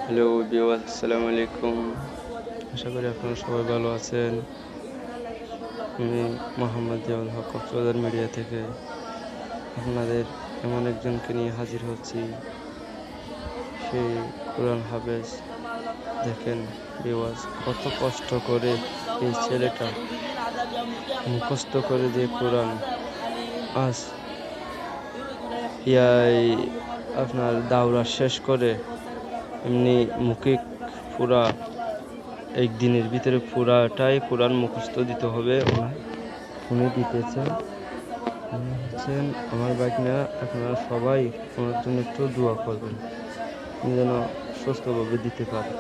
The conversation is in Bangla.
হ্যালো ভিউয়ার্স, আসসালামু আলাইকুম। আশা করি আপনারা সবাই ভালো আছেন। আমি মোহাম্মদ জিয়াউল হক কক্সবাজার মিডিয়া থেকে আপনাদের এমন একজনকে নিয়ে হাজির হচ্ছি, সেই কোরআন হাফেজ। দেখেন ভিউয়ার্স, কত কষ্ট করে এই ছেলেটা মুখস্থ করে যে কোরআন আজ ইয়াই আপনার দাওরা শেষ করে এমনি মুখে পুরা একদিনের ভিতরে পুরাটাই কোরআন মুখস্থ দিতে হবে। উনি দিতেছেন, উনি হচ্ছেন আমার ভাগনা। আপনারা সবাই ওনার জন্য একটু দোয়া করবেন, উনি যেন সুস্থভাবে দিতে পারে।